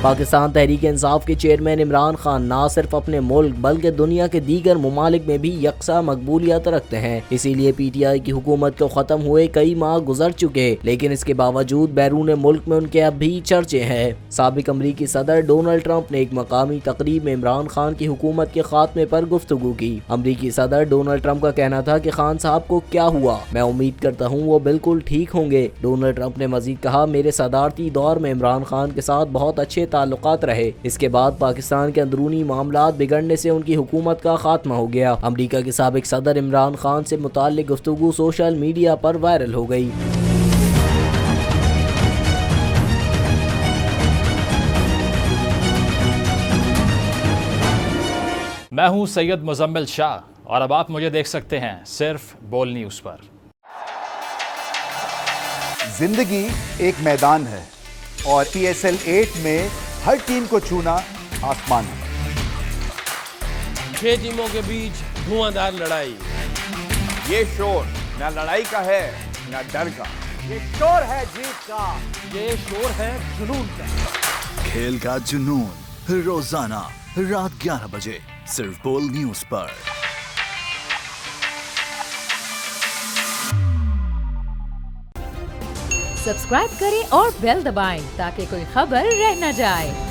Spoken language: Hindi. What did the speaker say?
पाकिस्तान तहरीक इंसाफ के चेयरमैन इमरान खान न सिर्फ अपने मुल्क बल्कि दुनिया के दीगर ममालिक में भी यकसा मकबूलियत रखते हैं। इसीलिए PTI की हुकूमत को खत्म हुए कई माह गुजर चुके, लेकिन इसके बावजूद बैरून मुल्क में उनके अब भी चर्चे हैं। साबिक अमरीकी सदर डोनाल्ड ट्रंप ने एक मकामी तकरीब में इमरान खान की हुकूमत के खात्मे पर गुफ्तगू की। अमरीकी सदर डोनाल्ड ट्रंप का कहना था कि खान साहब को क्या हुआ, मैं उम्मीद करता हूँ वो बिल्कुल ठीक होंगे। डोनाल्ड ट्रंप ने मजीद कहा, मेरे सदारती दौर में इमरान खान के साथ बहुत अच्छे ताल्लुकात रहे। इसके बाद पाकिस्तान के अंदरूनी मामलात बिगड़ने से उनकी हुकूमत का खात्मा हो गया। अमरीका के साबिक सदर इमरान खान से मुताल्लिक गुफ्तगू सोशल मीडिया पर वायरल हो गई। मैं हूं सैयद मुजम्मिल शाह और अब आप मुझे देख सकते हैं सिर्फ बोल न्यूज पर। जिंदगी एक मैदान है और PSL 8 में हर टीम को छूना आसमान है। 6 टीमों के बीच धुआंधार लड़ाई। ये शोर ना लड़ाई का है ना डर का, ये शोर है जीत का, ये शोर है जुनून का। खेल का जुनून रोजाना रात 11 बजे सिर्फ बोल न्यूज पर। सब्सक्राइब करें और बेल दबाएं ताकि कोई खबर रह न जाए।